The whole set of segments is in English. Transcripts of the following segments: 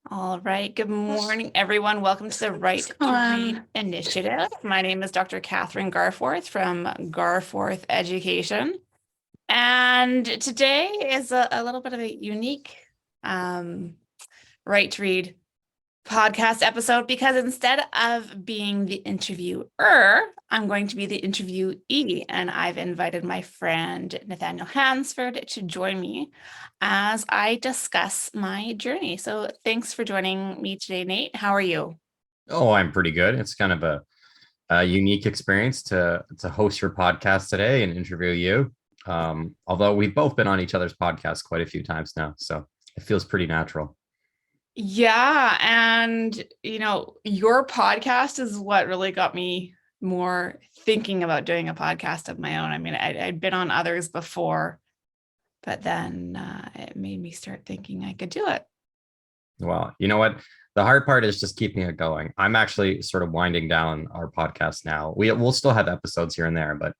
All right. Good morning, everyone. Welcome to the Right to Read Initiative. My name is Dr. Kathryn Garforth from Garforth Education. And today is a little bit of a unique Right to Read podcast episode because instead of being the interviewer, I'm going to be the interviewee, and I've invited my friend Nathaniel Hansford to join me as I discuss my journey. So thanks for joining me today, Nate. How are you? Oh, I'm pretty good. It's kind of a unique experience to host your podcast today and interview you. Although we've both been on each other's podcasts quite a few times now, so it feels pretty natural. Yeah, and your podcast is what really got me more thinking about doing a podcast of my own. I mean, I'd been on others before, but then it made me start thinking I could do it. Well, you know what? The hard part is just keeping it going. I'm actually sort of winding down our podcast now. We'll still have episodes here and there, but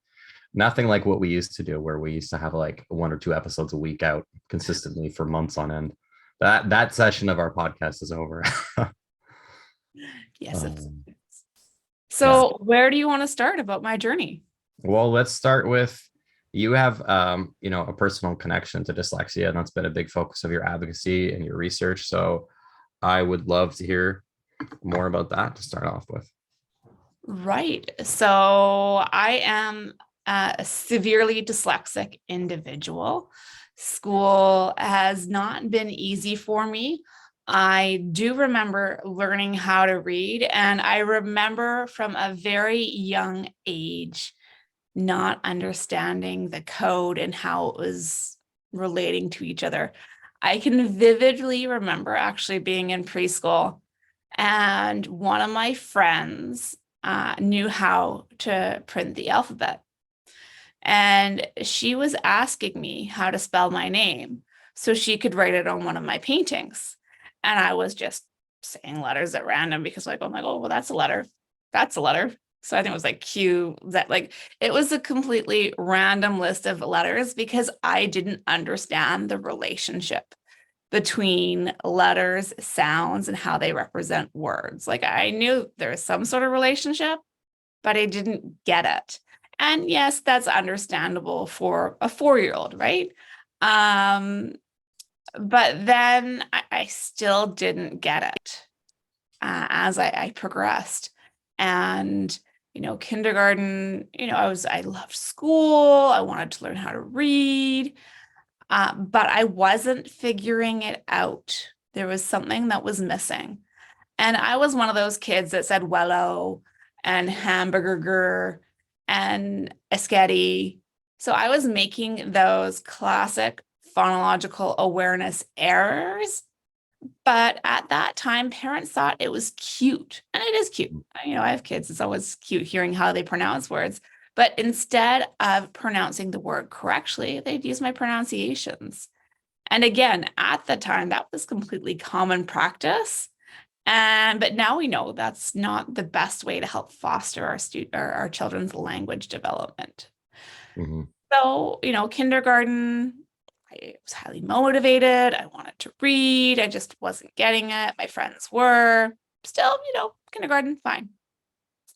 nothing like what we used to do, where we used to have like one or two episodes a week out consistently for months on end. That session of our podcast is over. Yes. Um, yeah. So where do you want to start about my journey? Well, let's start with you have a personal connection to dyslexia, and that's been a big focus of your advocacy and your research. So I would love to hear more about that to start off with. Right. So I am a severely dyslexic individual. School has not been easy for me. I do remember learning how to read, and I remember from a very young age not understanding the code and how it was relating to each other. I can vividly remember actually being in preschool, and one of my friends knew how to print the alphabet. And she was asking me how to spell my name so she could write it on one of my paintings. And I was just saying letters at random because like, oh my God, well, that's a letter. That's a letter. So I think it was like Q, that like it was a completely random list of letters because I didn't understand the relationship between letters, sounds, and how they represent words. Like I knew there was some sort of relationship, but I didn't get it. And yes, that's understandable for a 4-year-old, right? Um, but then I still didn't get it as I progressed. And kindergarten, I loved school. I wanted to learn how to read, but I wasn't figuring it out. There was something that was missing. And I was one of those kids that said wello and hamburger and esketti. So I was making those classic phonological awareness errors. But at that time, parents thought it was cute. And it is cute. I have kids. It's always cute hearing how they pronounce words. But instead of pronouncing the word correctly, they'd use my pronunciations. And again, at the time, that was completely common practice. And but now we know that's not the best way to help foster our children's language development. Mhm. So, kindergarten, I was highly motivated. I wanted to read. I just wasn't getting it. My friends were still, kindergarten, fine.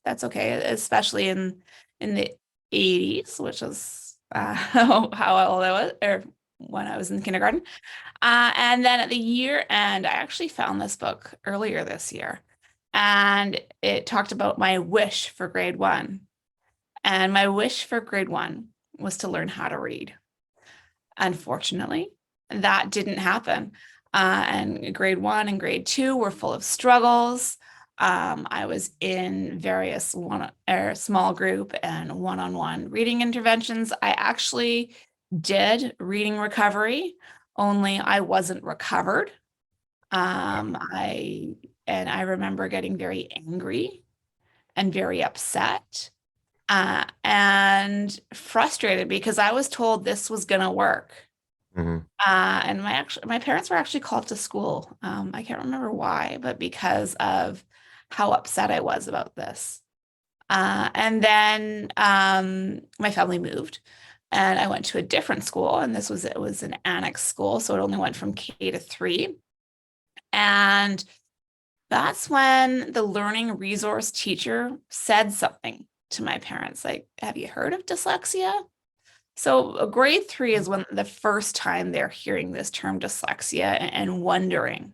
That's okay, especially in the 80s, which is how old I was, or when I was in kindergarten. And then at the year end, I actually found this book earlier this year, and it talked about my wish for grade one. And my wish for grade one was to learn how to read. Unfortunately, that didn't happen. And grade one and grade two were full of struggles. I was in various one or small group and one-on-one reading interventions. I actually did reading recovery, only I wasn't recovered. I remember getting very angry and very upset and frustrated because I was told this was going to work. Mhm. And my parents were actually called to school. I can't remember why, but because of how upset I was about this. And then my family moved, and I went to a different school, and it was an annex school, so it only went from K to 3. And that's when the learning resource teacher said something to my parents, like, have you heard of dyslexia? So grade 3 is when the first time they're hearing this term dyslexia and wondering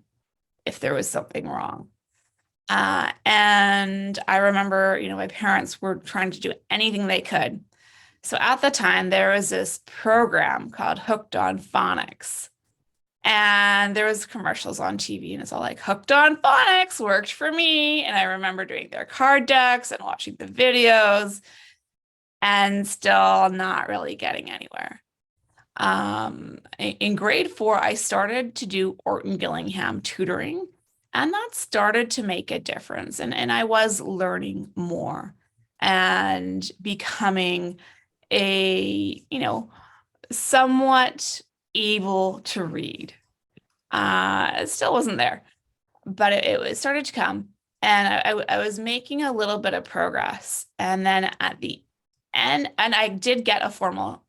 if there was something wrong. And I remember, my parents were trying to do anything they could. So at the time, there was this program called Hooked on Phonics. And there was commercials on TV, and it's all like, Hooked on Phonics worked for me. And I remember doing their card decks and watching the videos and still not really getting anywhere. In grade 4, I started to do Orton Gillingham tutoring, and that started to make a difference. And I was learning more and becoming a, somewhat able to read. It still wasn't there, but it started to come. And I was making a little bit of progress. And then at the end, and I did get a formal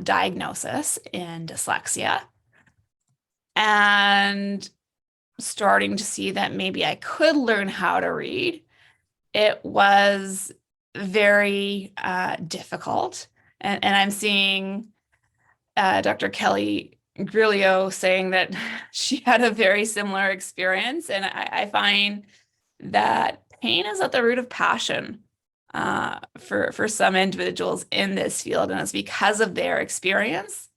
diagnosis in dyslexia, and starting to see that maybe I could learn how to read. It was very difficult. And I'm seeing Dr. Kelly Grillo saying that she had a very similar experience. And I find that pain is at the root of passion for some individuals in this field. And it's because of their experience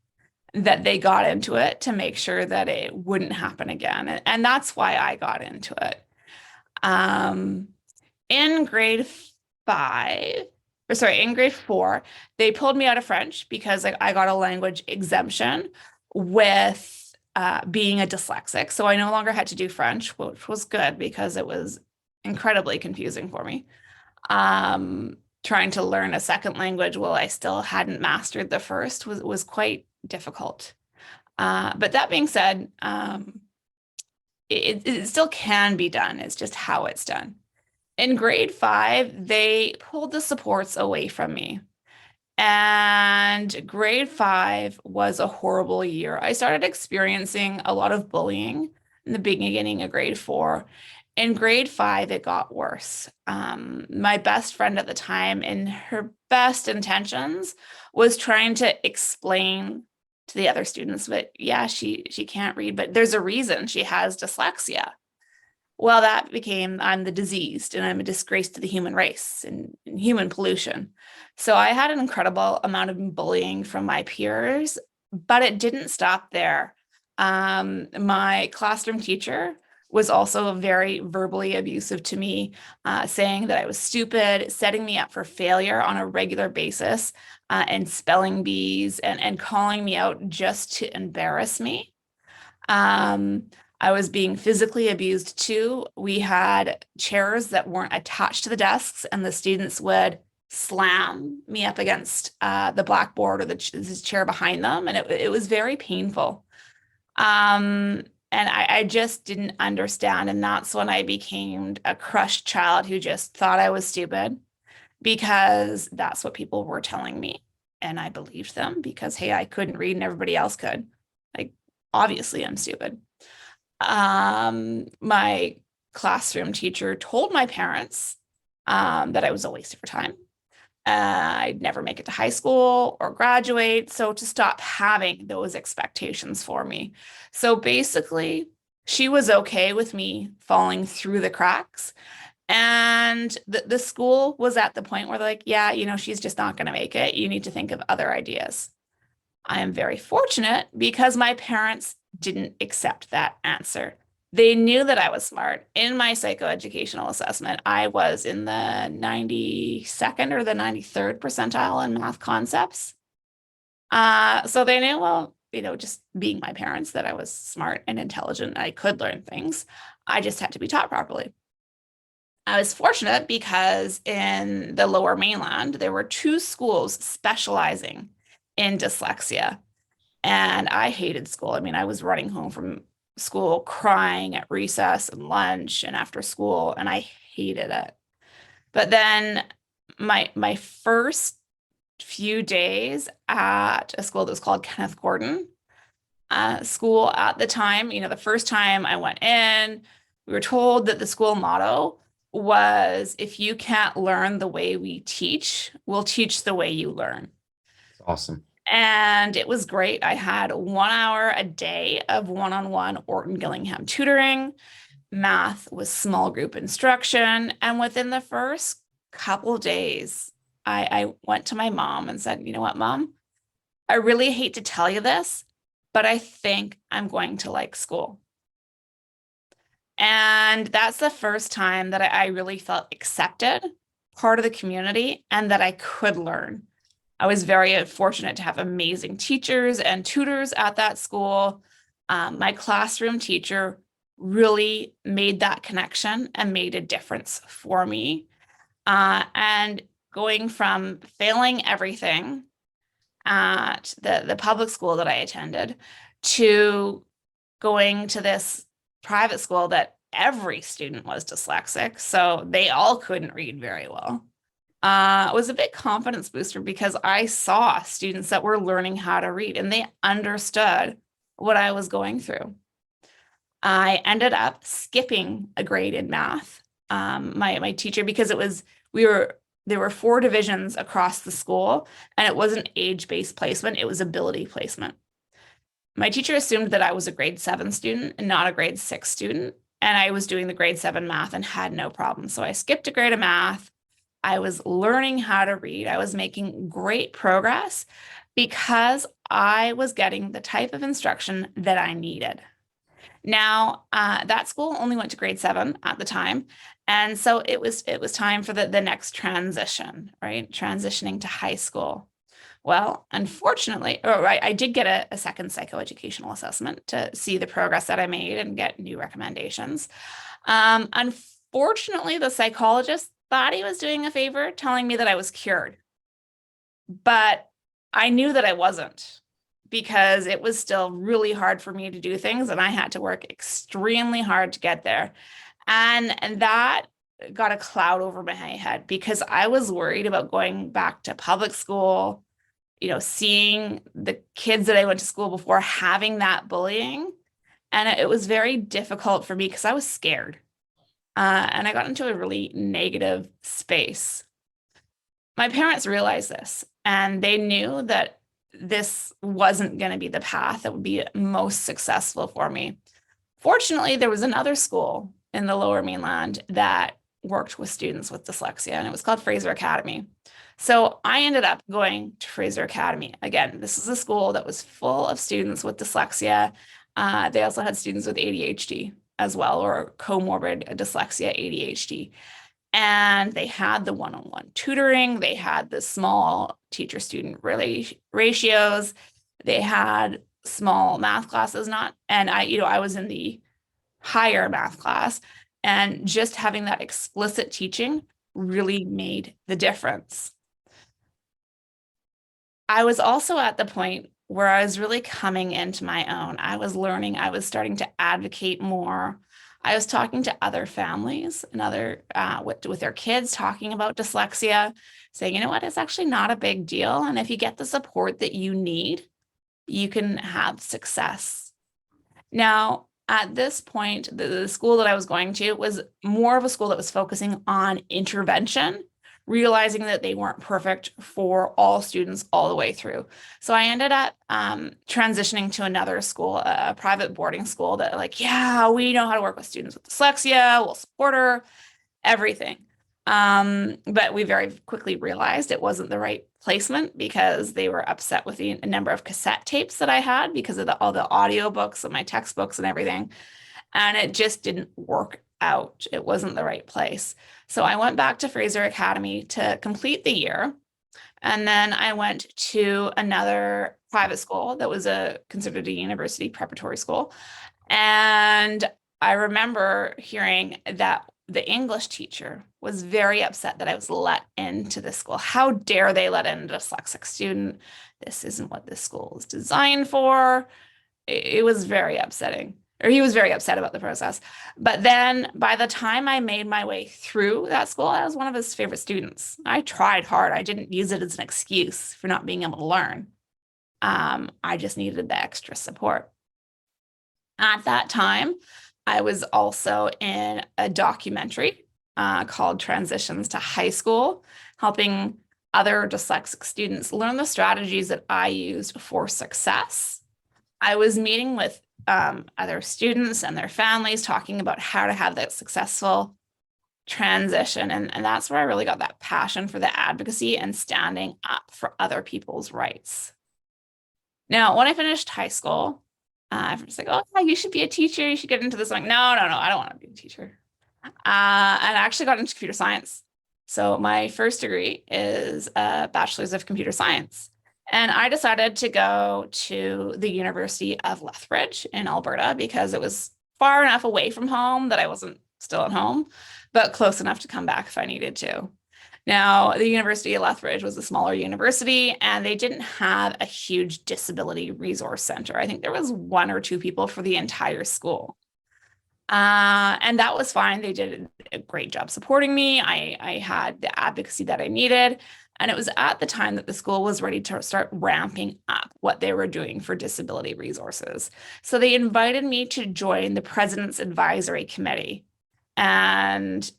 that they got into it to make sure that it wouldn't happen again. And that's why I got into it. In grade 5, in grade 4, they pulled me out of French because I got a language exemption with being a dyslexic. So I no longer had to do French, which was good because it was incredibly confusing for me. Trying to learn a second language while I still hadn't mastered the first was quite difficult. But that being said, it still can be done. It's just how it's done. In grade 5, they pulled the supports away from me. And grade 5 was a horrible year. I started experiencing a lot of bullying in the beginning of grade 4. In grade 5, it got worse. My best friend at the time, in her best intentions, was trying to explain to the other students that, yeah, she can't read, but there's a reason she has dyslexia. Well, that became, I'm the diseased and I'm a disgrace to the human race and human pollution. So I had an incredible amount of bullying from my peers, but it didn't stop there. My classroom teacher was also very verbally abusive to me, saying that I was stupid, setting me up for failure on a regular basis, and spelling bees and calling me out just to embarrass me. I was being physically abused too. We had chairs that weren't attached to the desks, and the students would slam me up against the blackboard or the chair behind them, and it was very painful. And I just didn't understand, and that's when I became a crushed child who just thought I was stupid because that's what people were telling me, and I believed them because, hey, I couldn't read and everybody else could. Like, obviously, I'm stupid. My classroom teacher told my parents that I was a waste of her time. I'd never make it to high school or graduate. So to stop having those expectations for me. So basically, she was okay with me falling through the cracks. And the school was at the point where they're like, yeah, she's just not going to make it. You need to think of other ideas. I am very fortunate because my parents didn't accept that answer. They knew that I was smart. In my psychoeducational assessment, I was in the 92nd or the 93rd percentile in math concepts. So they knew, well, just being my parents, that I was smart and intelligent. And I could learn things. I just had to be taught properly. I was fortunate because in the Lower Mainland, there were 2 schools specializing in dyslexia. And I hated school. I mean, I was running home from school crying at recess and lunch and after school, and I hated it. But then my first few days at a school that was called Kenneth Gordon, school at the time. The first time I went in, we were told that the school motto was, if you can't learn the way we teach, we'll teach the way you learn. It's awesome. And it was great. I had 1 hour a day of one-on-one Orton Gillingham tutoring. Math was small group instruction. And within the first couple of days, I went to my mom and said, you know what, Mom? I really hate to tell you this, but I think I'm going to like school. And that's the first time that I really felt accepted, part of the community, and that I could learn. I was very fortunate to have amazing teachers and tutors at that school. My classroom teacher really made that connection and made a difference for me. And going from failing everything at the public school that I attended to going to this private school that every student was dyslexic, so they all couldn't read very well. It was a big confidence booster because I saw students that were learning how to read and they understood what I was going through. I ended up skipping a grade in math. My teacher, because there were 4 divisions across the school, and it wasn't age-based placement, it was ability placement. My teacher assumed that I was a grade 7 student and not a grade 6 student, and I was doing the grade 7 math and had no problem. So I skipped a grade of math. I was learning how to read. I was making great progress because I was getting the type of instruction that I needed. Now, that school only went to grade 7 at the time. And so it was time for the next transition, right? Transitioning to high school. Well, unfortunately, I did get a second psychoeducational assessment to see the progress that I made and get new recommendations. Unfortunately, the psychologist thought he was doing a favor telling me that I was cured. But I knew that I wasn't, because it was still really hard for me to do things and I had to work extremely hard to get there. And that got a cloud over my head because I was worried about going back to public school, seeing the kids that I went to school before having that bullying. And it was very difficult for me because I was scared. And I got into a really negative space. My parents realized this, and they knew that this wasn't going to be the path that would be most successful for me. Fortunately, there was another school in the Lower Mainland that worked with students with dyslexia, and it was called Fraser Academy. So I ended up going to Fraser Academy. Again, this is a school that was full of students with dyslexia. They also had students with ADHD as well, or comorbid dyslexia, ADHD. And they had the one-on-one tutoring. They had the small teacher-student ratios. They had small math classes, I was in the higher math class, and just having that explicit teaching really made the difference. I was also at the point where I was really coming into my own. I was learning, I was starting to advocate more. I was talking to other families and other with their kids, talking about dyslexia, saying, you know what, it's actually not a big deal. And if you get the support that you need, you can have success. Now, at this point, the school that I was going to was more of a school that was focusing on intervention, realizing that they weren't perfect for all students all the way through. So I ended up transitioning to another school, a private boarding school that yeah, we know how to work with students with dyslexia, we'll support her, everything. But we very quickly realized it wasn't the right placement because they were upset with the number of cassette tapes that I had because of all the audiobooks and my textbooks and everything. And it just didn't work out. It wasn't the right place. So I went back to Fraser Academy to complete the year. And then I went to another private school that was considered a university preparatory school. And I remember hearing that the English teacher was very upset that I was let into this school. How dare they let in a dyslexic student? This isn't what this school is designed for. It was very upsetting, or he was very upset about the process. But then by the time I made my way through that school, I was one of his favorite students. I tried hard. I didn't use it as an excuse for not being able to learn. I just needed the extra support. At that time, I was also in a documentary called Transitions to High School, helping other dyslexic students learn the strategies that I used for success. I was meeting with other students and their families, talking about how to have that successful transition. And that's where I really got that passion for the advocacy and standing up for other people's rights. Now, when I finished high school, I was like, oh, yeah, you should be a teacher. You should get into this. I'm like, no, I don't want to be a teacher. And I actually got into computer science. So my first degree is a bachelor's of computer science. And I decided to go to the University of Lethbridge in Alberta because it was far enough away from home that I wasn't still at home, but close enough to come back if I needed to. Now, the University of Lethbridge was a smaller university, and they didn't have a huge disability resource center. I think there was 1 or 2 people for the entire school. And that was fine. They did a great job supporting me. I had the advocacy that I needed. And it was at the time that the school was ready to start ramping up what they were doing for disability resources. So they invited me to join the President's Advisory Committee. And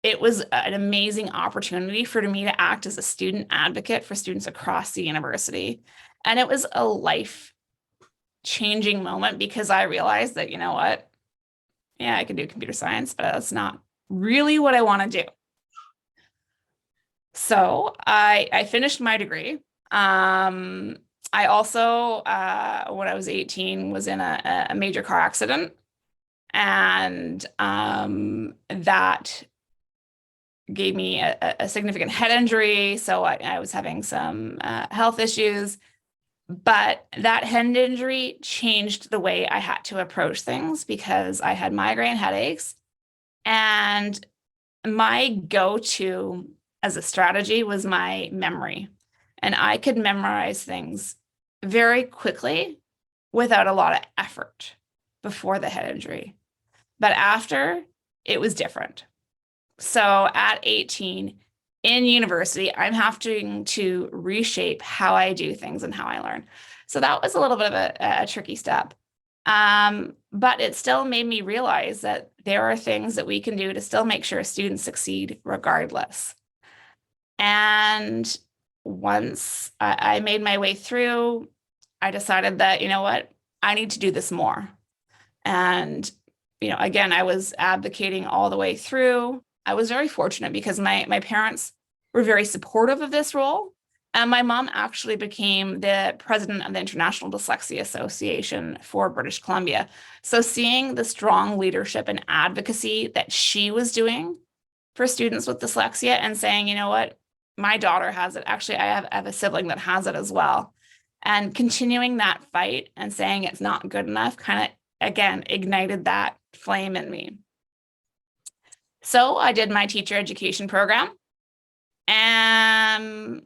it was an amazing opportunity for me to act as a student advocate for students across the university. And it was a life-changing moment because I realized that, you know what? Yeah, I can do computer science, but that's not really what I want to do. So I finished my degree. I also, when I was 18, was in a major car accident. And that gave me a significant head injury. So I was having some health issues. But that head injury changed the way I had to approach things because I had migraine headaches. And my go-to as a strategy was my memory. And I could memorize things very quickly without a lot of effort before the head injury. But after, it was different. So at 18, in university, I'm having to reshape how I do things and how I learn. So that was a little bit of a tricky step. But it still made me realize that there are things that we can do to still make sure students succeed regardless. And once I made my way through, I decided that, you know what, I need to do this more. And, you know, again, I was advocating all the way through. I was very fortunate because my parents were very supportive of this role. And my mom actually became the president of the International Dyslexia Association for British Columbia. So seeing the strong leadership and advocacy that she was doing for students with dyslexia and saying, you know what, my daughter has it. Actually, I have a sibling that has it as well. And continuing that fight and saying it's not good enough kind of, again, ignited that flame in me. So I did my teacher education program. And,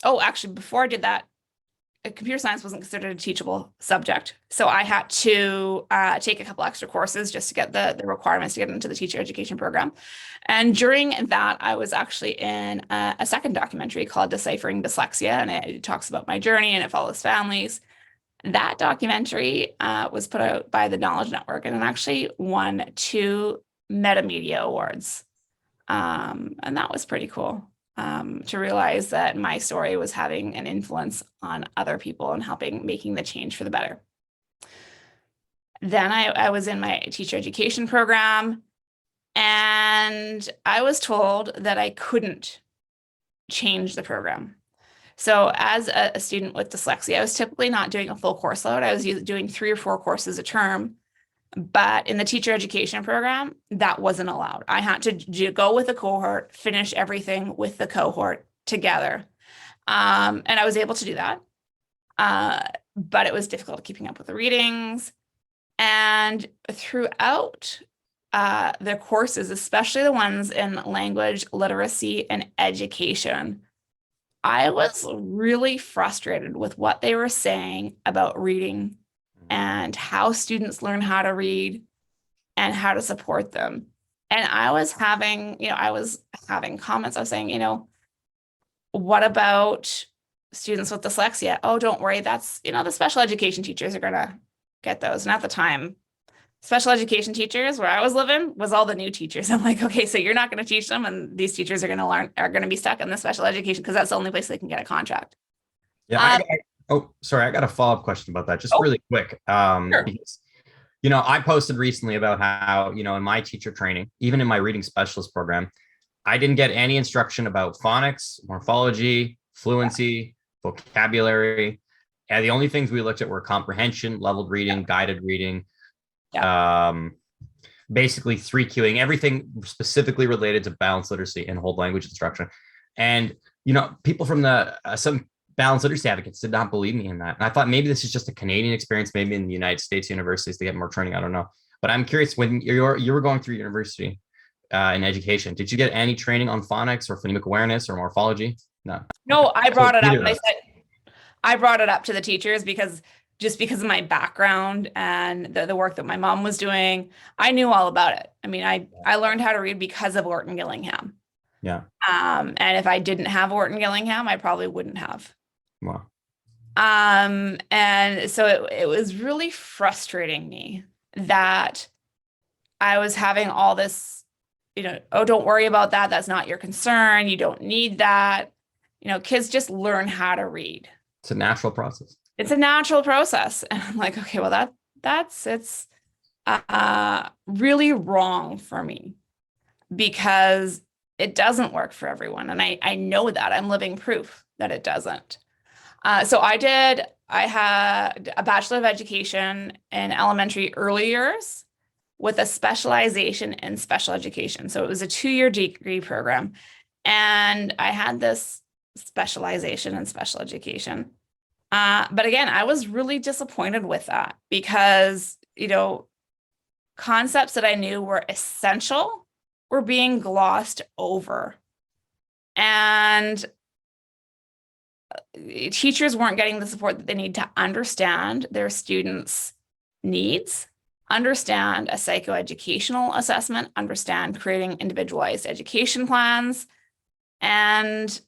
oh, actually, before I did that, computer science wasn't considered a teachable subject. So I had to take a couple extra courses just to get the requirements to get into the teacher education program. And during that, I was actually in a second documentary called Deciphering Dyslexia, and it talks about my journey and it follows families. That documentary was put out by the Knowledge Network, and it actually won 2 Metamedia Awards. And that was pretty cool to realize that my story was having an influence on other people and making the change for the better. Then I was in my teacher education program, and I was told that I couldn't change the program. So as a student with dyslexia, I was typically not doing a full course load. I was doing 3 or 4 courses a term. But in the teacher education program, that wasn't allowed. I had to go with the cohort, finish everything with the cohort together. And I was able to do that. But it was difficult keeping up with the readings. And throughout the courses, especially the ones in language, literacy, and education, I was really frustrated with what they were saying about reading and how students learn how to read and how to support them. And I was having comments. I was saying, what about students with dyslexia? Oh, don't worry. That's, the special education teachers are going to get those. And at the time, special education teachers where I was living was all the new teachers. I'm like, okay, so you're not going to teach them, and these teachers are going to be stuck in the special education because that's the only place they can get a contract. Yeah. Um, Oh, sorry. I got a follow-up question about that, just oh, really quick. sure. Because, I posted recently about how, in my teacher training, even in my reading specialist program, I didn't get any instruction about phonics, morphology, fluency, vocabulary. And the only things we looked at were comprehension, leveled reading, guided reading, basically 3Qing, everything specifically related to balanced literacy and whole language instruction. And, people from some balanced literacy advocates did not believe me in that. And I thought maybe this is just a Canadian experience, maybe in the United States universities they get more training. I don't know. But I'm curious, when you were going through university in education, did you get any training on phonics or phonemic awareness or morphology? No. No, I brought it up. And I brought it up to the teachers because of my background and the work that my mom was doing, I knew all about it. I mean, I learned how to read because of Orton Gillingham. Yeah. And if I didn't have Orton Gillingham, I probably wouldn't have. Wow. And so it was really frustrating me that I was having all this, oh, don't worry about that. That's not your concern. You don't need that. Kids just learn how to read. It's a natural process. It's a natural process. And I'm like, okay, well, it's really wrong for me because it doesn't work for everyone. And I know that. I'm living proof that it doesn't. So I had a Bachelor of Education in elementary early years with a specialization in special education. So it was a 2-year degree program. And I had this specialization in special education. But again, I was really disappointed with that because, concepts that I knew were essential were being glossed over. And teachers weren't getting the support that they need to understand their students' needs, understand a psychoeducational assessment, understand creating individualized education plans. And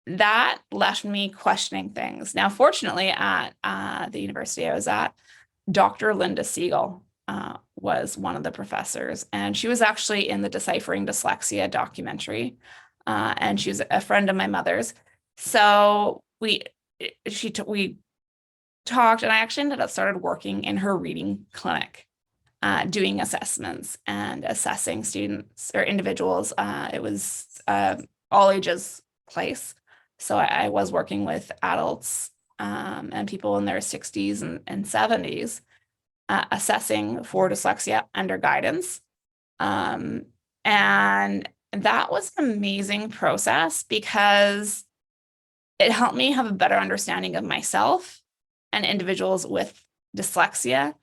that left me questioning things. Now, fortunately, at the university I was at, Dr. Linda Siegel was one of the professors, and she was actually in the Deciphering Dyslexia documentary, and she was a friend of my mother's. So we talked, and I actually ended up started working in her reading clinic, doing assessments and assessing students or individuals. It was all ages place. So I was working with adults and people in their 60s and 70s, assessing for dyslexia under guidance. And that was an amazing process because it helped me have a better understanding of myself and individuals with dyslexia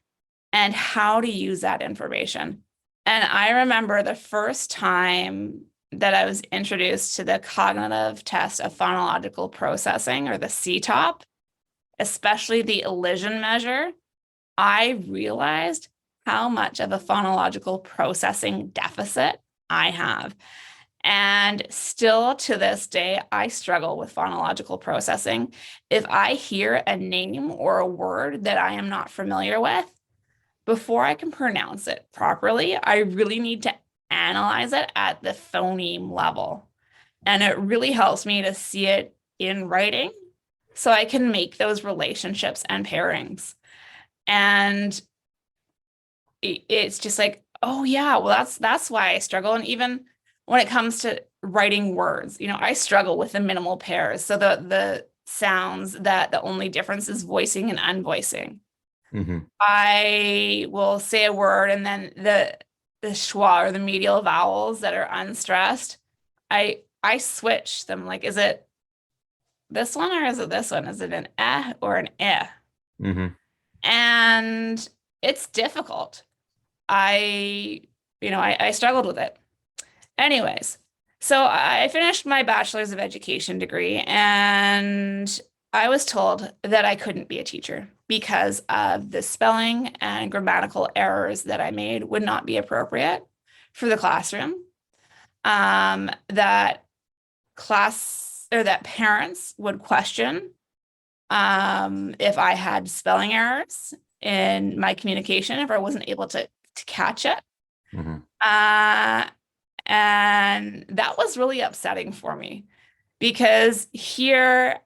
and how to use that information. And I remember the first time that I was introduced to the cognitive test of phonological processing, or the CTOP, especially the elision measure, I realized how much of a phonological processing deficit I have. And still to this day, I struggle with phonological processing. If I hear a name or a word that I am not familiar with, before I can pronounce it properly, I really need to analyze it at the phoneme level. And it really helps me to see it in writing so I can make those relationships and pairings. And it's just like, oh yeah, well, that's why I struggle. And even when it comes to writing words, I struggle with the minimal pairs. So the sounds that the only difference is voicing and unvoicing. Mm-hmm. I will say a word and then the schwa, or the medial vowels that are unstressed, I switch them. Like, is it this one or is it this one? Is it an or an eh? Mm-hmm. And it's difficult. I struggled with it. Anyways, so I finished my bachelor's of education degree, and I was told that I couldn't be a teacher because of the spelling and grammatical errors that I made would not be appropriate for the classroom. That parents would question if I had spelling errors, in my communication if I wasn't able to catch it. Mm-hmm. And that was really upsetting for me because here,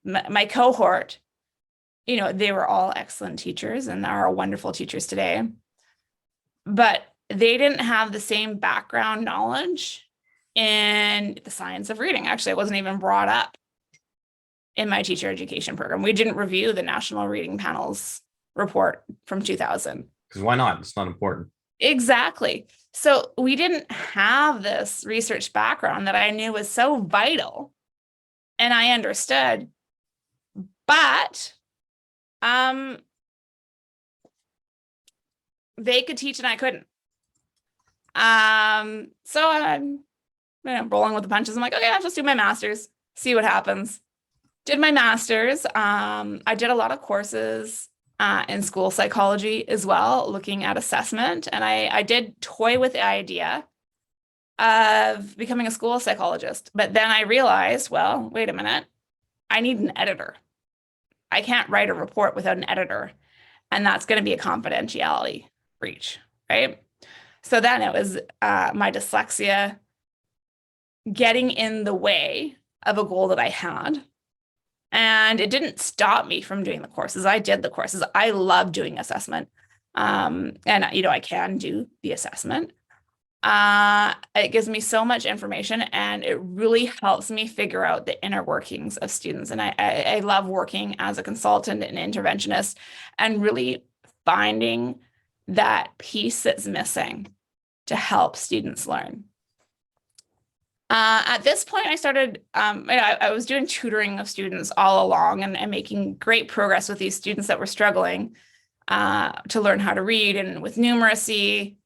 my cohort, they were all excellent teachers and are wonderful teachers today, but they didn't have the same background knowledge in the science of reading. Actually, it wasn't even brought up in my teacher education program. We didn't review the National Reading Panel's report from 2000. Because why not? It's not important. Exactly. So we didn't have this research background that I knew was so vital and I understood, but they could teach and I couldn't. So I'm rolling with the punches. I'm like, okay, I'll just do my master's, see what happens. Did my master's. I did a lot of courses in school psychology as well, looking at assessment. And I did toy with the idea of becoming a school psychologist. But then I realized, well, wait a minute, I need an editor. I can't write a report without an editor. And that's going to be a confidentiality breach, right? So then it was my dyslexia getting in the way of a goal that I had. And it didn't stop me from doing the courses. I did the courses. I love doing assessment. And, I can do the assessment. It gives me so much information and it really helps me figure out the inner workings of students. And I love working as a consultant and interventionist and really finding that piece that's missing to help students learn. At this point, I started, I was doing tutoring of students all along and making great progress with these students that were struggling to learn how to read and with numeracy.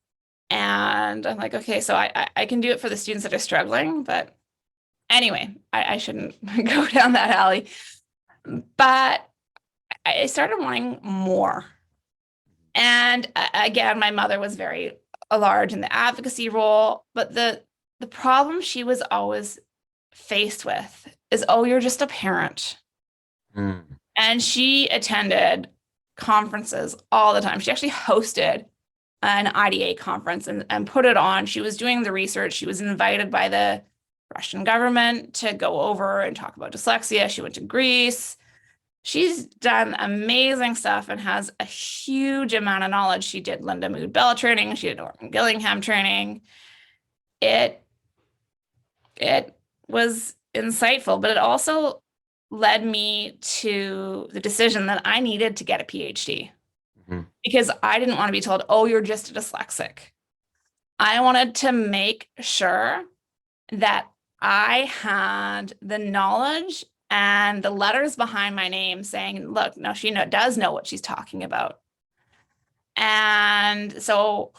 And I'm like, okay, so I can do it for the students that are struggling. But anyway, I shouldn't go down that alley. But I started wanting more. And again, my mother was very large in the advocacy role, but the problem she was always faced with is, oh, you're just a parent. Mm. And she attended conferences all the time. She actually hosted an IDA conference and put it on. She was doing the research. She was invited by the Russian government to go over and talk about dyslexia. She went to Greece. She's done amazing stuff and has a huge amount of knowledge. She did Linda Mood Bell training. She did Norman Gillingham training. It was insightful, but it also led me to the decision that I needed to get a PhD because I didn't want to be told, oh, you're just a dyslexic. I wanted to make sure that I had the knowledge and the letters behind my name saying, look, no, she does know what she's talking about. And so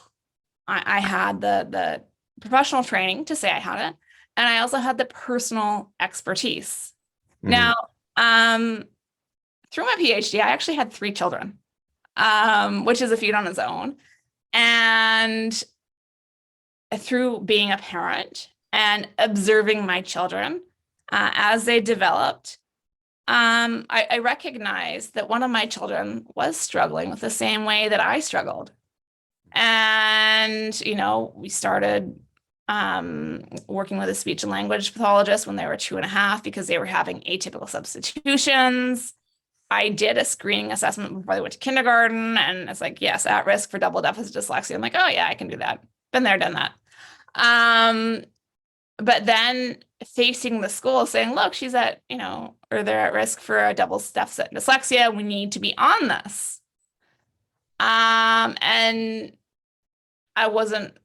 I had the professional training to say I had it. And I also had the personal expertise. Now, through my PhD, I actually had 3 children, which is a feat on its own. And through being a parent and observing my children as they developed, I recognized that one of my children was struggling with the same way that I struggled. And, we started working with a speech and language pathologist when they were 2.5 because they were having atypical substitutions. I did a screening assessment before they went to kindergarten, and it's like, yes, at risk for double deficit dyslexia. I'm like, oh yeah, I can do that. Been there, done that. But then facing the school saying, look, she's at, or they're at risk for a double deficit dyslexia. We need to be on this. And I wasn't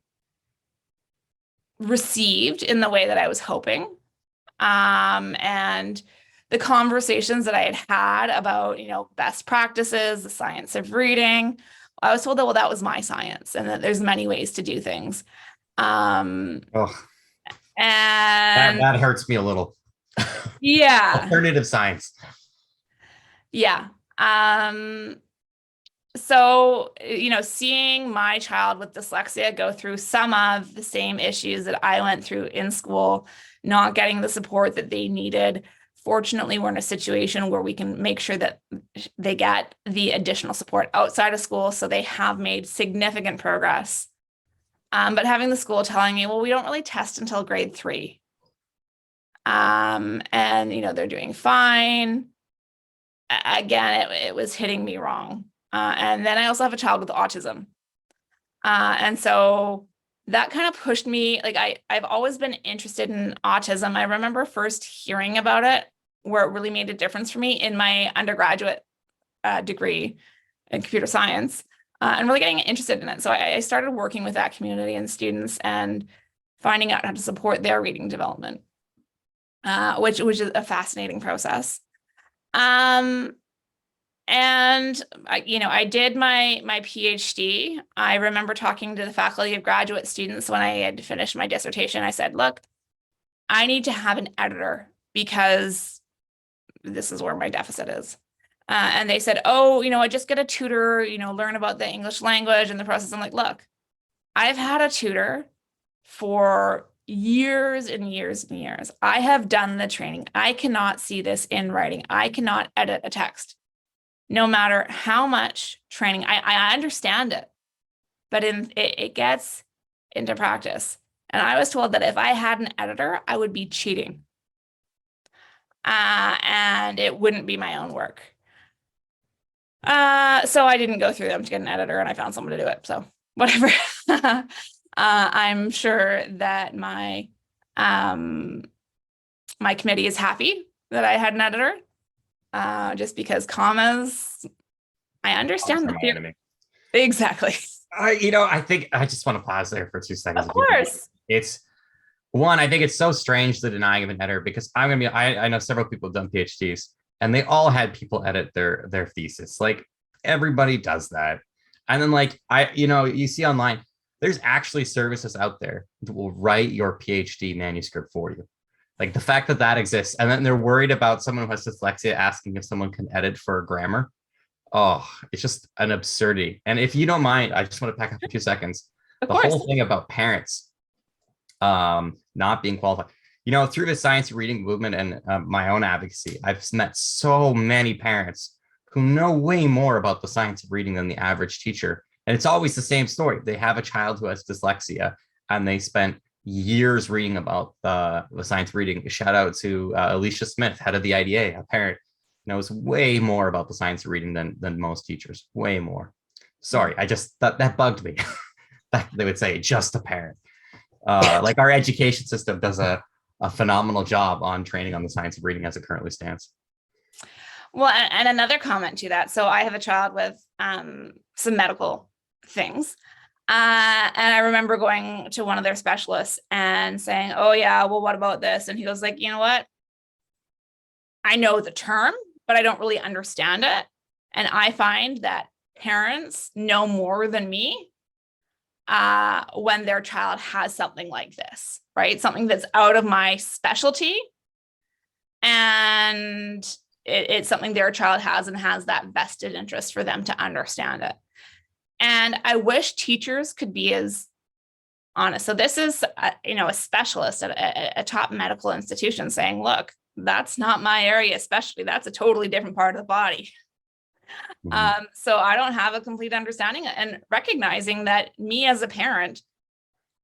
received in the way that I was hoping. And the conversations that I had had about, best practices, the science of reading, I was told that, well, that was my science and that there's many ways to do things. And that hurts me a little. Yeah. Alternative science. Yeah. So, seeing my child with dyslexia go through some of the same issues that I went through in school, not getting the support that they needed Fortunately, we're in a situation where we can make sure that they get the additional support outside of school. So they have made significant progress. But having the school telling me, well, we don't really test until grade 3. And, they're doing fine. Again, it was hitting me wrong. And then I also have a child with autism. And so that kind of pushed me, like I've always been interested in autism. I remember first hearing about it, where it really made a difference for me in my undergraduate degree in computer science, and really getting interested in it. So I started working with that community and students and finding out how to support their reading development, which is a fascinating process. And I did my PhD. I remember talking to the faculty of graduate students when I had finished my dissertation. I said, look, I need to have an editor because this is where my deficit is. And they said, oh, I just get a tutor, learn about the English language and the process. I'm like, look, I've had a tutor for years and years and years. I have done the training. I cannot see this in writing. I cannot edit a text. No matter how much training, I understand it, but it gets into practice. And I was told that if I had an editor, I would be cheating. And it wouldn't be my own work. So I didn't go through them to get an editor, and I found someone to do it. So whatever. I'm sure that my committee is happy that I had an editor. Just because commas, I understand that. Exactly. I think I just want to pause there for 2 seconds. Of course. It's one, I think it's so strange the denying of an editor, because I know several people have done PhDs and they all had people edit their thesis. Like everybody does that. And then you see online, there's actually services out there that will write your PhD manuscript for you. Like the fact that exists, and then they're worried about someone who has dyslexia asking if someone can edit for grammar. Oh, it's just an absurdity. And if you don't mind, I just want to pack up a few seconds. Of the course. Whole thing about parents not being qualified. Through the science reading movement and my own advocacy, I've met so many parents who know way more about the science of reading than the average teacher. And it's always the same story. They have a child who has dyslexia, and they spent years reading about the science reading. Shout out to Alicia Smith, head of the IDA. A parent knows way more about the science of reading than most teachers, way more. Sorry, I just that bugged me. They would say just a parent. Like our education system does a phenomenal job on training on the science of reading as it currently stands. Well, and another comment to that. So I have a child with some medical things. And I remember going to one of their specialists and saying, oh yeah, well, what about this? And he was like, you know what? I know the term, but I don't really understand it. And I find that parents know more than me when their child has something like this, right? Something that's out of my specialty. And it's something their child has and has that vested interest for them to understand it. And I wish teachers could be as honest. So this is, a specialist at a top medical institution saying, look, that's not my area, especially that's a totally different part of the body. Mm-hmm. So I don't have a complete understanding, and recognizing that me as a parent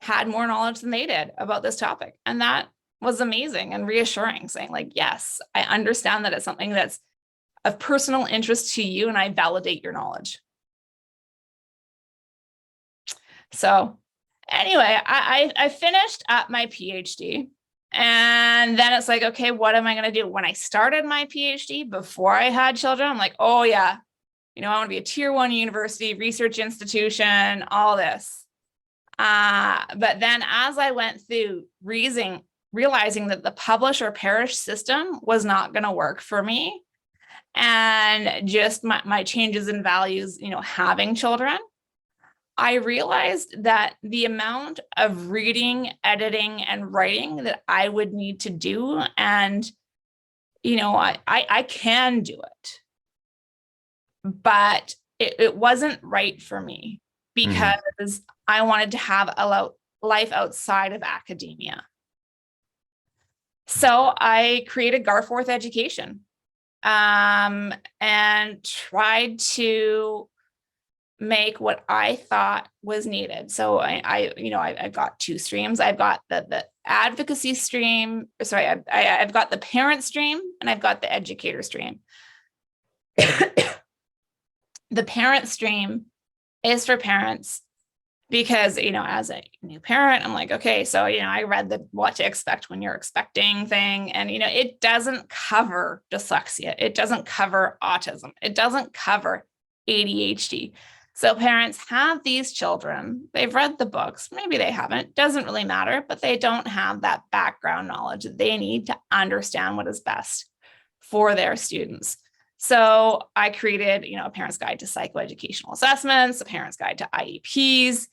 had more knowledge than they did about this topic. And that was amazing and reassuring, saying like, yes, I understand that it's something that's of personal interest to you, and I validate your knowledge. So anyway, I finished up my PhD, and then it's like, okay, what am I going to do? When I started my PhD, before I had children, I'm like, oh yeah, I want to be a tier 1 university, research institution, all this. But then as I went through realizing that the publish or perish system was not going to work for me, and just my changes in values, having children, I realized that the amount of reading, editing, and writing that I would need to do, and, I can do it, but it wasn't right for me, because I wanted to have a life outside of academia. So I created Garforth Education, and tried to make what I thought was needed. So I've got two streams. I've got the advocacy stream. Sorry, I've got the parent stream and I've got the educator stream. The parent stream is for parents because, as a new parent, I'm like, okay, so, I read the what to expect when you're expecting thing. And, it doesn't cover dyslexia. It doesn't cover autism. It doesn't cover ADHD. So parents have these children, they've read the books, maybe they haven't, doesn't really matter, but they don't have that background knowledge that they need to understand what is best for their students. So I created, a parent's guide to psychoeducational assessments, a parent's guide to IEPs,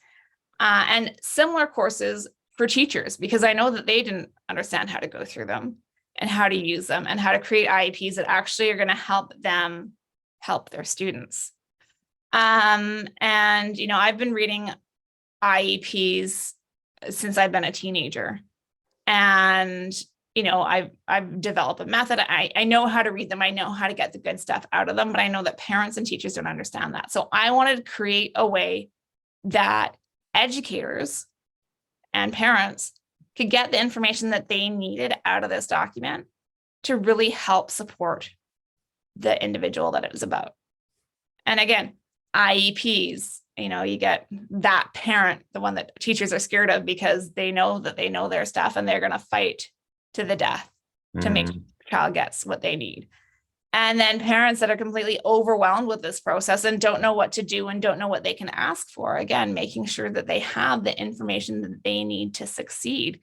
and similar courses for teachers, because I know that they didn't understand how to go through them and how to use them and how to create IEPs that actually are going to help them help their students. And, I've been reading IEPs since I've been a teenager. And, I've developed a method. I know how to read them. I know how to get the good stuff out of them, but I know that parents and teachers don't understand that. So I wanted to create a way that educators and parents could get the information that they needed out of this document to really help support the individual that it was about. And again, IEPs, you get that parent, the one that teachers are scared of because they know that they know their stuff and they're going to fight to the death to make sure the child gets what they need. And then parents that are completely overwhelmed with this process and don't know what to do and don't know what they can ask for. Again, making sure that they have the information that they need to succeed,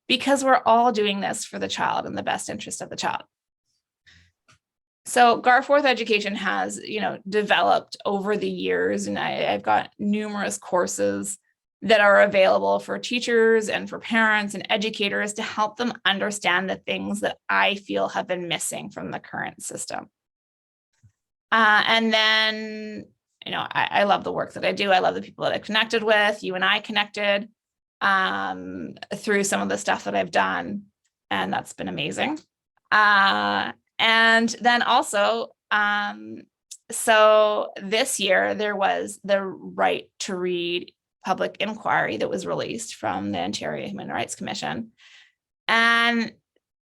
because we're all doing this for the child and the best interest of the child. So Garforth Education has, developed over the years, and I've got numerous courses that are available for teachers and for parents and educators to help them understand the things that I feel have been missing from the current system. And then, I love the work that I do. I love the people that I connected with. You and I connected through some of the stuff that I've done, and that's been amazing. And then also, so this year there was the Right to Read public inquiry that was released from the Ontario Human Rights Commission. And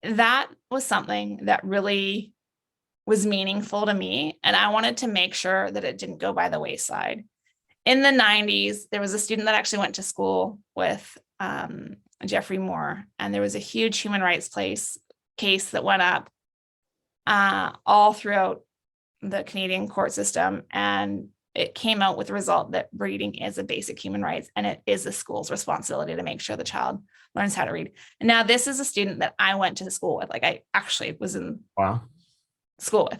that was something that really was meaningful to me. And I wanted to make sure that it didn't go by the wayside. In the 90s, there was a student that actually went to school with Jeffrey Moore, and there was a huge human rights case that went up all throughout the Canadian court system. And it came out with the result that reading is a basic human right, and it is the school's responsibility to make sure the child learns how to read. And now this is a student that I went to school with, like I actually was in school with.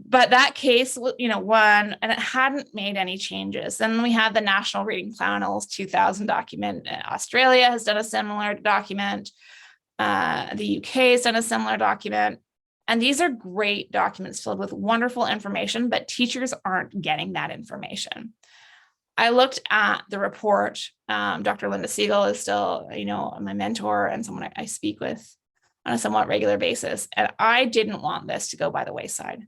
But that case, won, and it hadn't made any changes. Then we have the National Reading Panel's 2000 document. Australia has done a similar document. The UK has done a similar document. And these are great documents filled with wonderful information, but teachers aren't getting that information. I looked at the report. Dr. Linda Siegel is still, my mentor and someone I speak with on a somewhat regular basis. And I didn't want this to go by the wayside.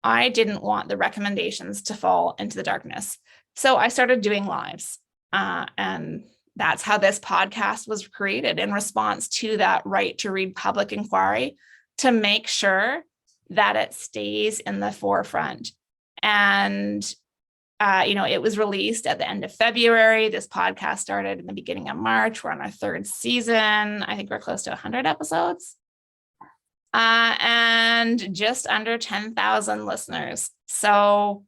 I didn't want the recommendations to fall into the darkness. So I started doing lives. And that's how this podcast was created, in response to that Right to Read public inquiry, to make sure that it stays in the forefront. And, it was released at the end of February. This podcast started in the beginning of March. We're on our third season. I think we're close to 100 episodes. And just under 10,000 listeners. So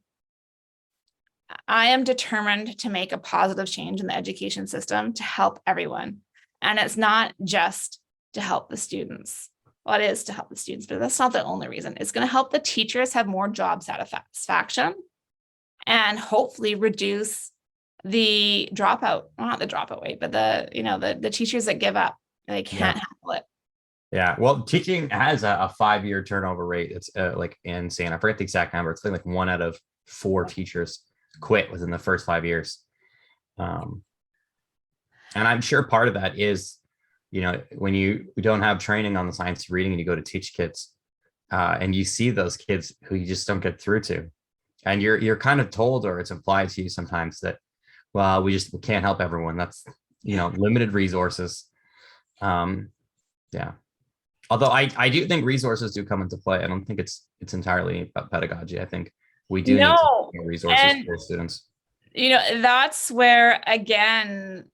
I am determined to make a positive change in the education system to help everyone. And it's not just to help the students. Well, it is to help the students, but that's not the only reason. It's going to help the teachers have more job satisfaction and hopefully reduce the dropout, not the dropout rate, but the teachers that give up. They can't handle it. Yeah, well, teaching has a 5-year turnover rate. It's like insane. I forget the exact number. It's like 1 out of 4 teachers quit within the first 5 years. And I'm sure part of that is, when you don't have training on the science of reading and you go to teach kids, and you see those kids who you just don't get through to, and you're kind of told, or it's implied to you sometimes, that, well, we can't help everyone. That's, limited resources. Yeah. Although I do think resources do come into play. I don't think it's entirely about pedagogy. I think we do need to get resources for students. That's where, again,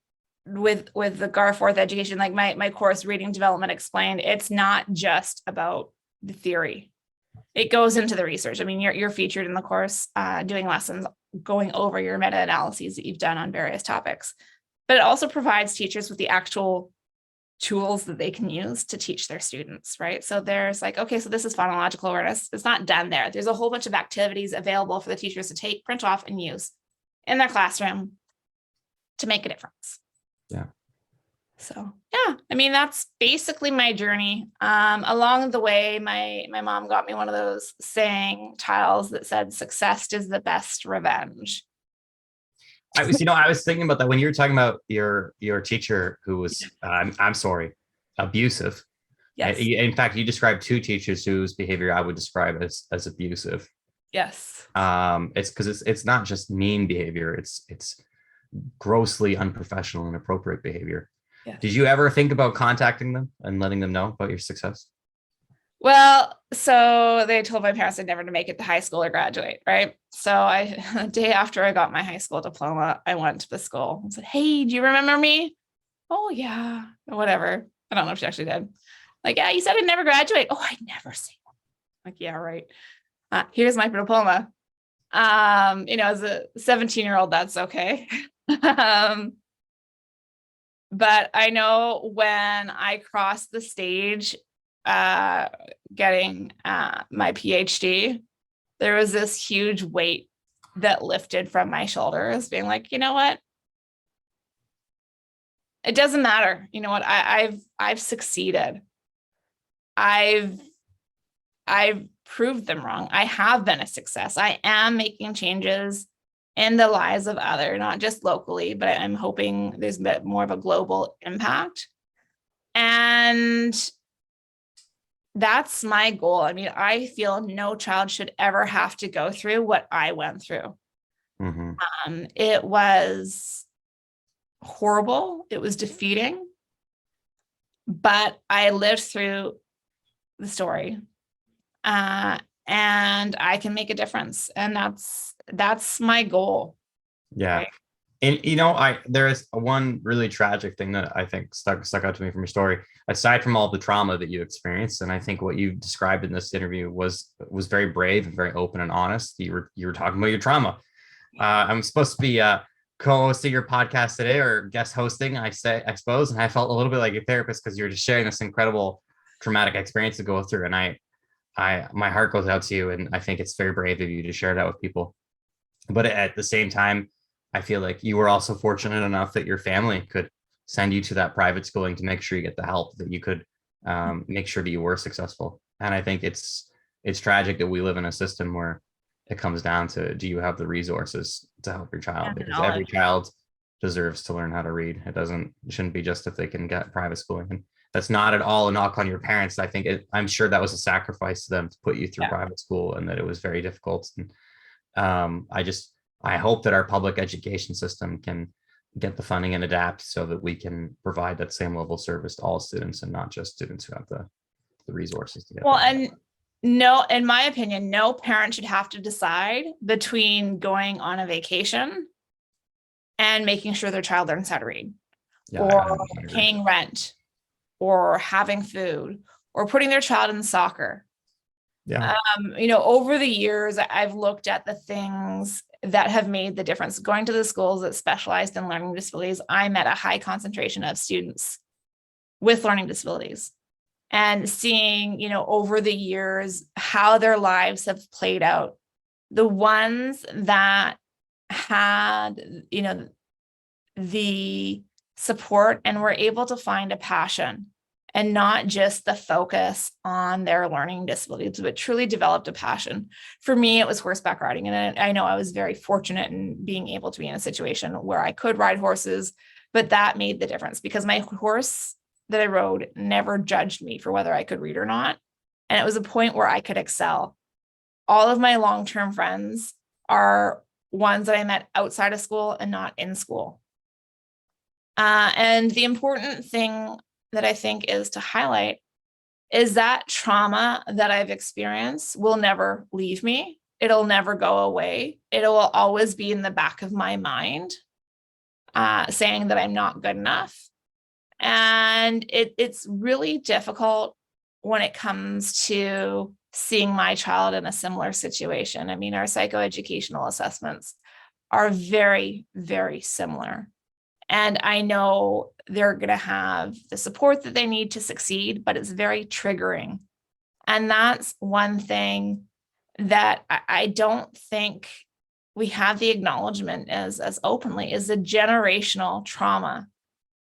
with the Garforth Education, like my course, Reading Development Explained, it's not just about the theory. It goes into the research. I mean, you're featured in the course, doing lessons, going over your meta-analyses that you've done on various topics, but it also provides teachers with the actual tools that they can use to teach their students, right? So there's like, okay, so this is phonological awareness. It's not done there. There's a whole bunch of activities available for the teachers to take, print off, and use in their classroom to make a difference. Yeah. So yeah, I mean, that's basically my journey. Along the way, my mom got me one of those saying tiles that said, "Success is the best revenge." I was thinking about that when you were talking about your teacher who was, I'm sorry, abusive. Yes. In fact, you described two teachers whose behavior I would describe as abusive. Yes. It's because it's not just mean behavior. It's grossly unprofessional and inappropriate behavior. Yes. Did you ever think about contacting them and letting them know about your success? Well, so they told my parents I'd never to make it to high school or graduate, right? So the day after I got my high school diploma, I went to the school and said, "Hey, do you remember me?" "Oh yeah," whatever. I don't know if she actually did. Like, "Yeah, you said I'd never graduate." "Oh, I'd never say that." Like, "Yeah, right. Here's my diploma." As a 17-year-old, that's okay. But I know when I crossed the stage, getting my Ph.D., there was this huge weight that lifted from my shoulders, being like, you know what? It doesn't matter. You know what? I've succeeded. I've proved them wrong. I have been a success. I am making changes in the lives of others, not just locally, but I'm hoping there's a bit more of a global impact. And that's my goal. I mean, I feel no child should ever have to go through what I went through. Mm-hmm. It was horrible. It was defeating, but I lived through the story, and I can make a difference. And that's my goal. Yeah. Right? And there is one really tragic thing that I think stuck out to me from your story, aside from all the trauma that you experienced. And I think what you described in this interview was very brave and very open and honest. You were talking about your trauma. I'm supposed to be co-hosting your podcast today, or guest hosting, I suppose. And I felt a little bit like a therapist because you're just sharing this incredible traumatic experience to go through. And my heart goes out to you. And I think it's very brave of you to share that with people. But at the same time, I feel like you were also fortunate enough that your family could send you to that private schooling to make sure you get the help, that you could make sure that you were successful. And I think it's tragic that we live in a system where it comes down to, do you have the resources to help your child? Because every child deserves to learn how to read. It shouldn't be just if they can get private schooling. And that's not at all a knock on your parents. I think I'm sure that was a sacrifice to them to put you through private school, and that it was very difficult. And I hope that our public education system can get the funding and adapt so that we can provide that same level of service to all students, and not just students who have the resources to get. Well, and no, in my opinion, no parent should have to decide between going on a vacation and making sure their child learns how to read, or paying rent, or having food, or putting their child in soccer. Yeah. Over the years, I've looked at the things that have made the difference. Going to the schools that specialized in learning disabilities, I met a high concentration of students with learning disabilities, and seeing, over the years, how their lives have played out. The ones that had, the support and were able to find a passion, and not just the focus on their learning disabilities, but truly developed a passion. For me, it was horseback riding. And I know I was very fortunate in being able to be in a situation where I could ride horses, but that made the difference, because my horse that I rode never judged me for whether I could read or not. And it was a point where I could excel. All of my long-term friends are ones that I met outside of school and not in school. And the important thing that I think is to highlight is that trauma that I've experienced will never leave me. It'll never go away. It will always be in the back of my mind, saying that I'm not good enough. And it's really difficult when it comes to seeing my child in a similar situation. I mean, our psychoeducational assessments are very, very similar. And I know they're going to have the support that they need to succeed, but it's very triggering. And that's one thing that I don't think we have the acknowledgement as openly, is the generational trauma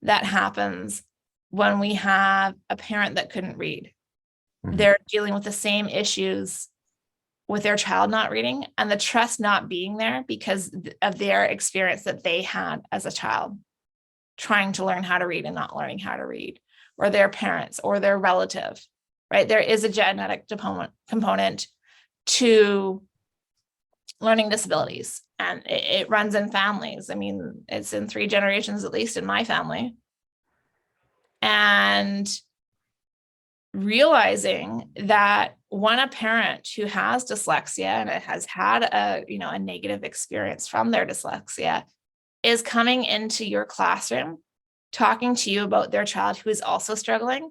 that happens when we have a parent that couldn't read. Mm-hmm. They're dealing with the same issues with their child not reading and the trust not being there because of their experience that they had as a child, trying to learn how to read and not learning how to read, or their parents or their relative, right? There is a genetic component to learning disabilities, and it runs in families. I mean, it's in 3 generations, at least in my family. And realizing that when a parent who has dyslexia and has had a negative experience from their dyslexia is coming into your classroom, talking to you about their child who is also struggling,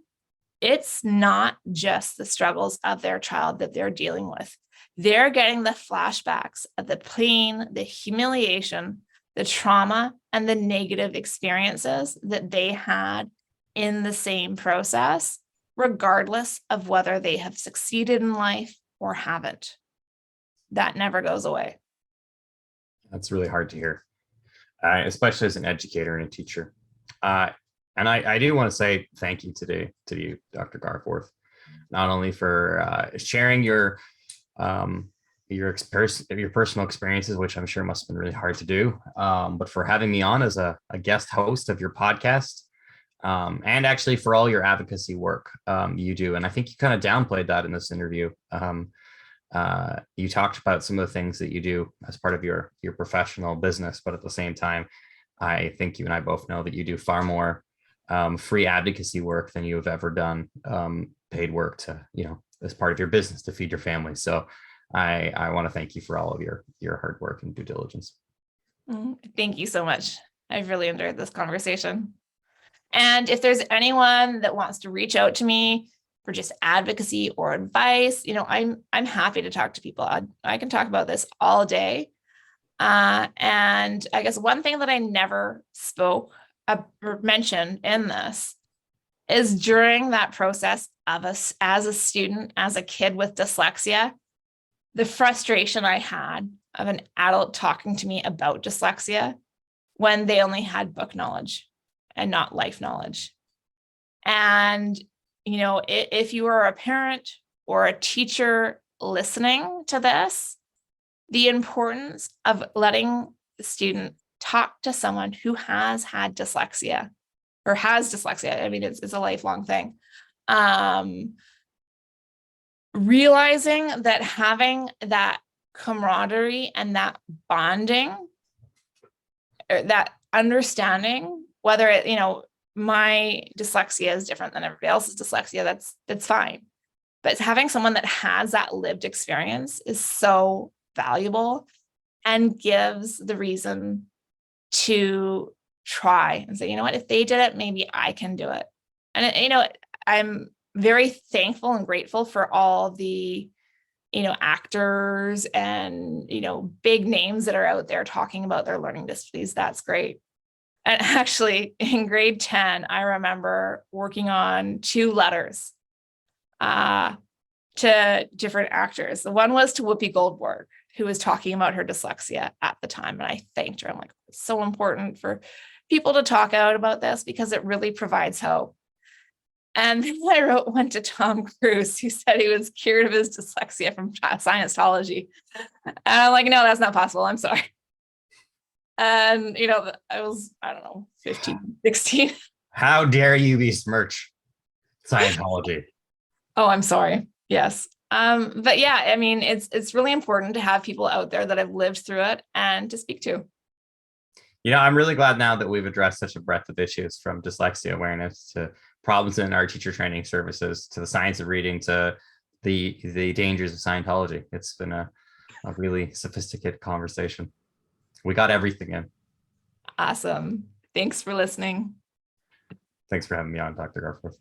it's not just the struggles of their child that they're dealing with. They're getting the flashbacks of the pain, the humiliation, the trauma, and the negative experiences that they had in the same process, regardless of whether they have succeeded in life or haven't. That never goes away. That's really hard to hear, especially as an educator and a teacher. And I do want to say thank you today to you, Dr. Garforth, not only for sharing your personal experiences, which I'm sure must have been really hard to do, but for having me on as a guest host of your podcast, and actually for all your advocacy work you do. And I think you kind of downplayed that in this interview. You talked about some of the things that you do as part of your professional business, but at the same time, I think you and I both know that you do far more free advocacy work than you have ever done paid work to, as part of your business to feed your family. So I want to thank you for all of your hard work and due diligence. Thank you so much. I've really enjoyed this conversation. And if there's anyone that wants to reach out to me for just advocacy or advice, I'm happy to talk to people. I can talk about this all day. And I guess one thing that I never spoke or mentioned in this is during that process of us as a student, as a kid with dyslexia, the frustration I had of an adult talking to me about dyslexia when they only had book knowledge and not life knowledge. And, if you are a parent or a teacher listening to this, the importance of letting the student talk to someone who has had dyslexia or has dyslexia. I mean, it's a lifelong thing. Realizing that having that camaraderie and that bonding, or that understanding, whether my dyslexia is different than everybody else's dyslexia, that's fine. But it's having someone that has that lived experience is so valuable and gives the reason to try and say, if they did it, maybe I can do it. And, I'm very thankful and grateful for all the, actors and, big names that are out there talking about their learning disabilities. That's great. And actually in grade 10, I remember working on 2 letters to different actors. The one was to Whoopi Goldberg, who was talking about her dyslexia at the time. And I thanked her. I'm like, it's so important for people to talk out about this because it really provides hope. And then I wrote one to Tom Cruise, who said he was cured of his dyslexia from Scientology. And I'm like, no, that's not possible. I'm sorry. And, I was, 15, 16. How dare you besmirch Scientology? Oh, I'm sorry. Yes. But yeah, I mean, it's really important to have people out there that have lived through it and to speak to. I'm really glad now that we've addressed such a breadth of issues, from dyslexia awareness to problems in our teacher training services to the science of reading to the dangers of Scientology. It's been a really sophisticated conversation. We got everything in. Awesome. Thanks for listening. Thanks for having me on, Dr. Garforth.